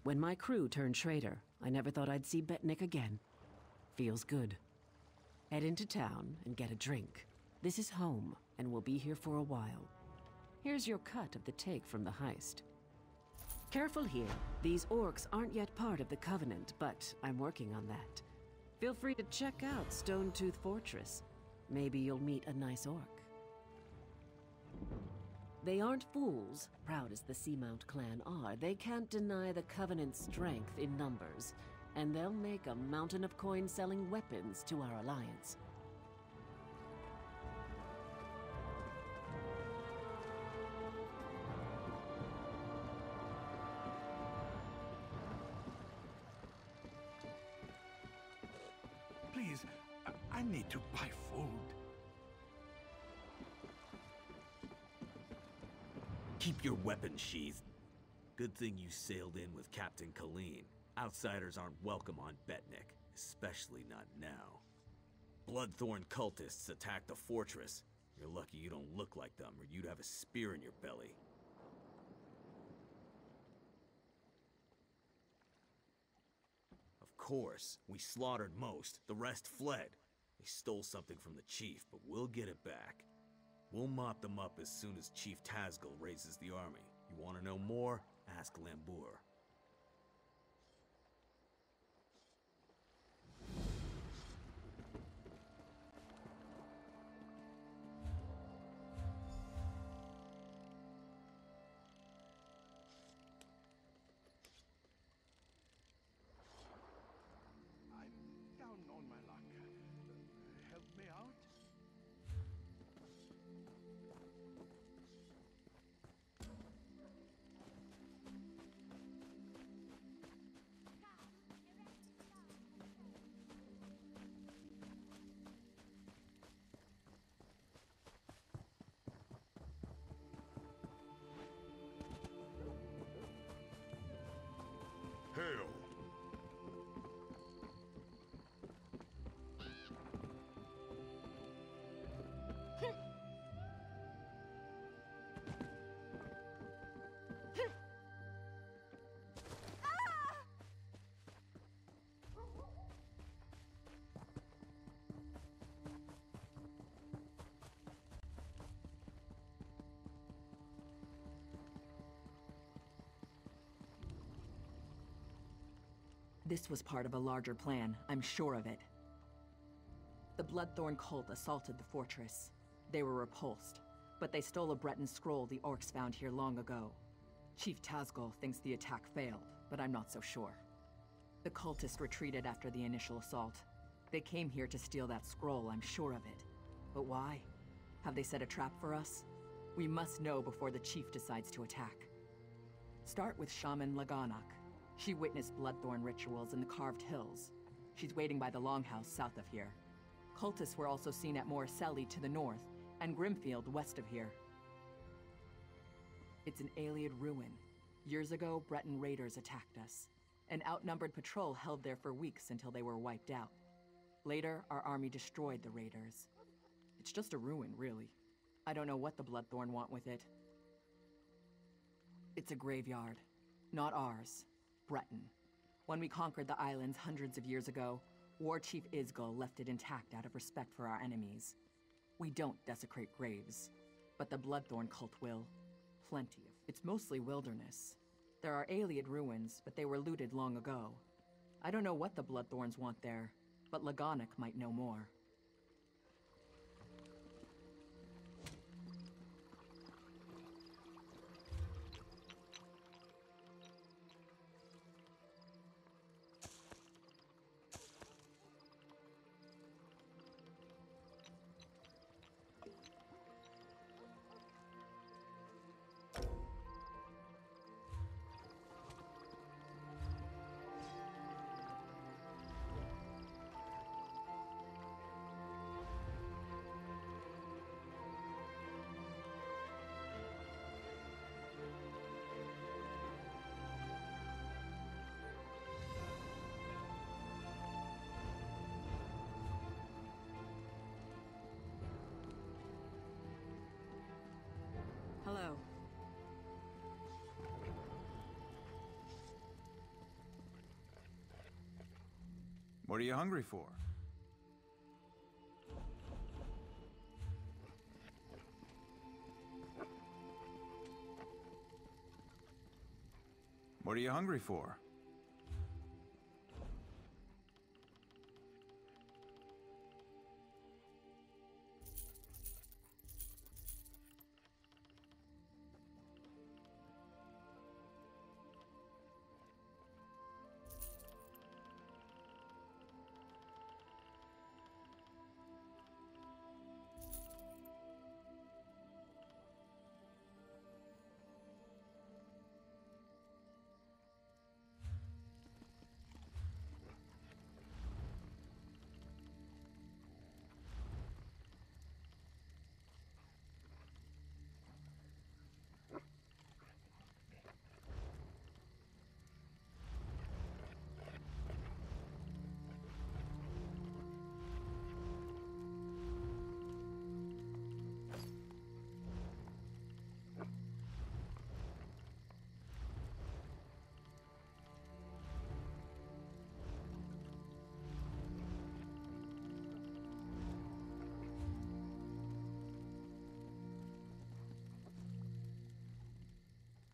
When my crew turned traitor, I never thought I'd see Betnik again. Feels good. Head into town and get a drink. This is home, and we'll be here for a while. Here's your cut of the take from the heist. Careful here. These orcs aren't yet part of the Covenant, but I'm working on that. Feel free to check out Stonetooth Fortress. Maybe you'll meet a nice orc. They aren't fools, proud as the Seamount clan are. They can't deny the Covenant's strength in numbers, and they'll make a mountain of coin-selling weapons to our alliance. Please, I need to buy food. Keep your weapons sheathed. Good thing you sailed in with Captain Colleen. Outsiders aren't welcome on Betnik, especially not now. Bloodthorn cultists attacked the fortress. You're lucky you don't look like them, or you'd have a spear in your belly. Of course, we slaughtered most. The rest fled. They stole something from the chief, but we'll get it back. We'll mop them up as soon as Chief Tazgul raises the army. You want to know more? Ask Lambour. I'm down on my luck. Help me out? Hail! This was part of a larger plan, I'm sure of it. The Bloodthorn cult assaulted the fortress. They were repulsed, but they stole a Breton scroll the orcs found here long ago. Chief Tazgul thinks the attack failed, but I'm not so sure. The cultists retreated after the initial assault. They came here to steal that scroll, I'm sure of it. But why? Have they set a trap for us? We must know before the chief decides to attack. Start with Shaman Laganak. She witnessed Bloodthorn rituals in the Carved Hills. She's waiting by the Longhouse south of here. Cultists were also seen at Morriselli to the north, and Grimfield west of here. It's an Ayleid ruin. Years ago, Breton raiders attacked us. An outnumbered patrol held there for weeks until they were wiped out. Later, our army destroyed the raiders. It's just a ruin, really. I don't know what the Bloodthorn want with it. It's a graveyard. Not ours. Breton. When we conquered the islands hundreds of years ago, War Chief Isgul left it intact out of respect for our enemies. We don't desecrate graves, but the Bloodthorn cult will. Plenty of. It's mostly wilderness. There are Ayleid ruins, but they were looted long ago. I don't know what the Bloodthorns want there, but Laganak might know more. What are you hungry for? What are you hungry for?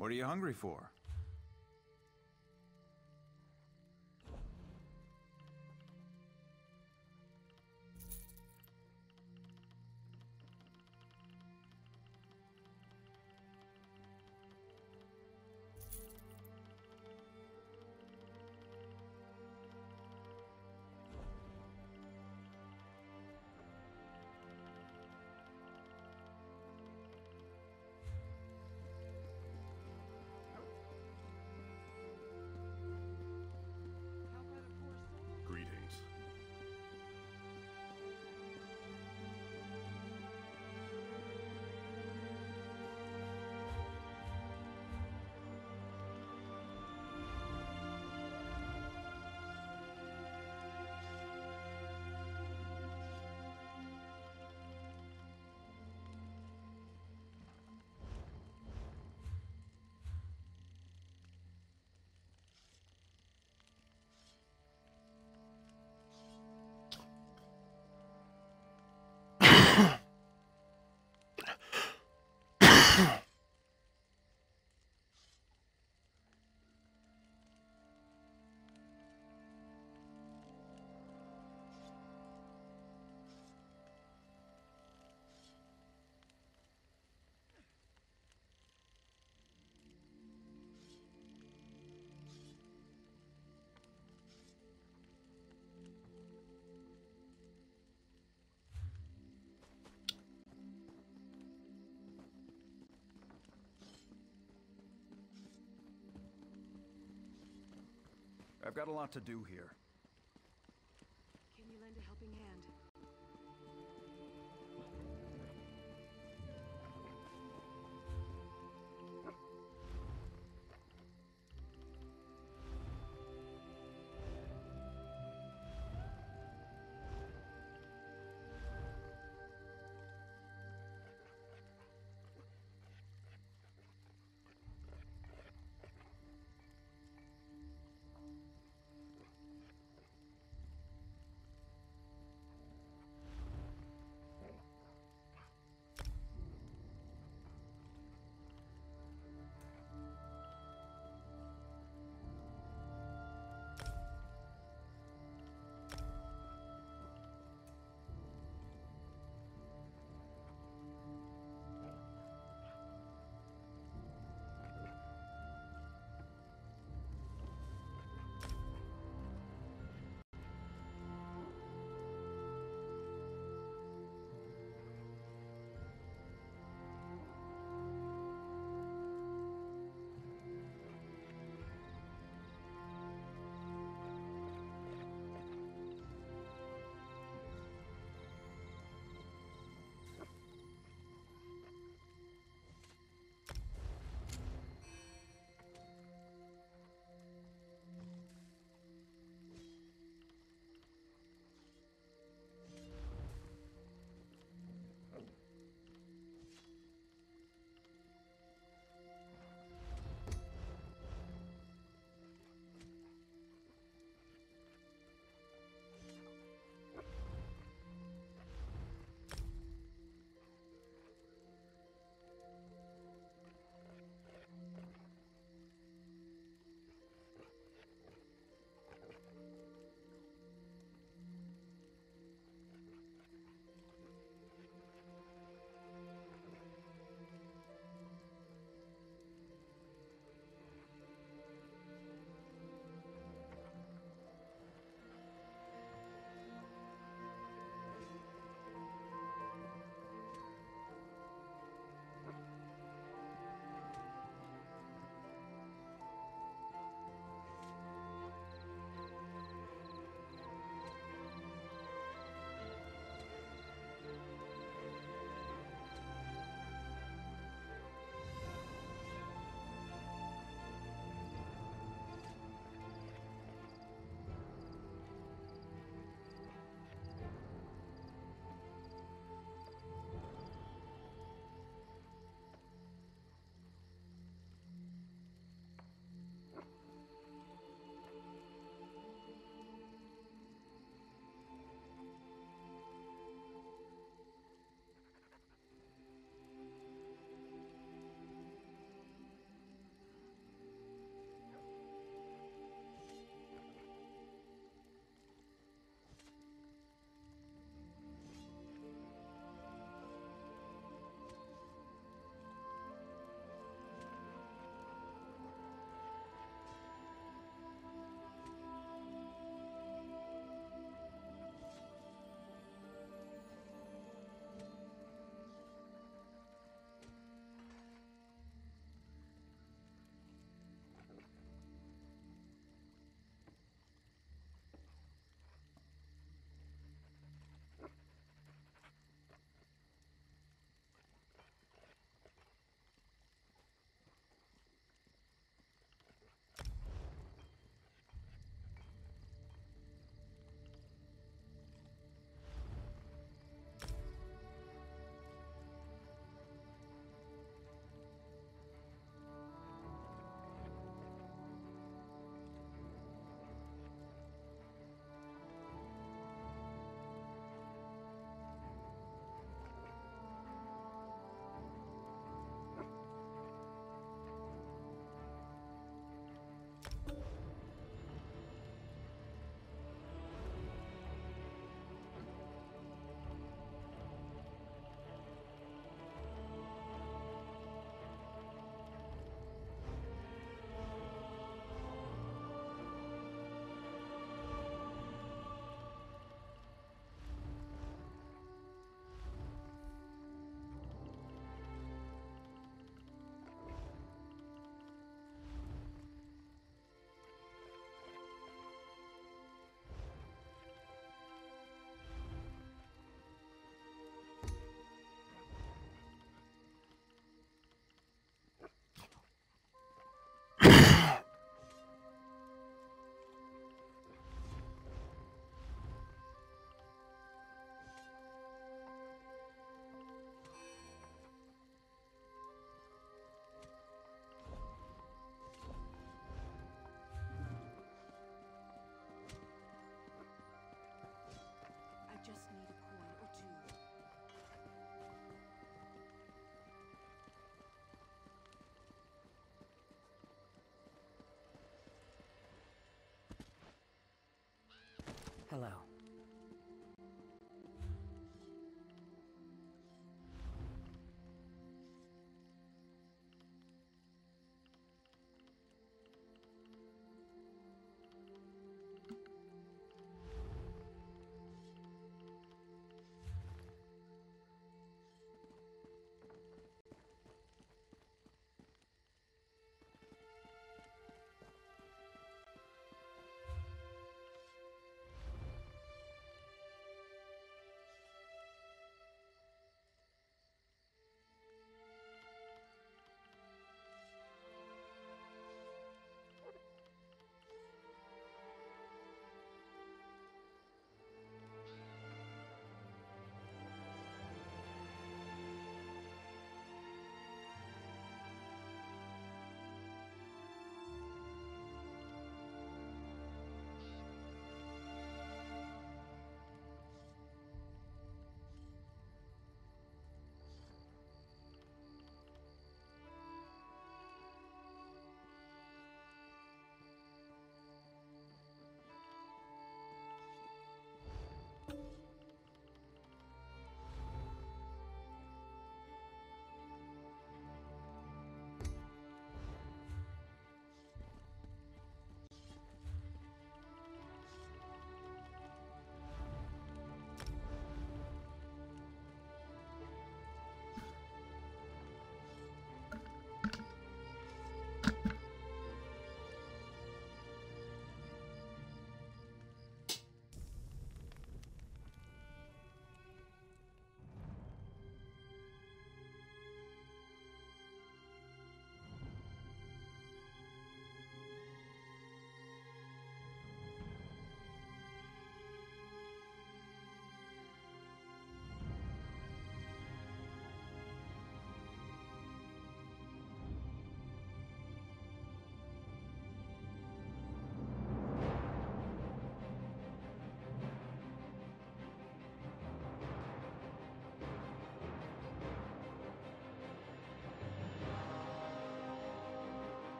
What are you hungry for? Greetings. I've got a lot to do here. Can you lend a helping hand? Hello.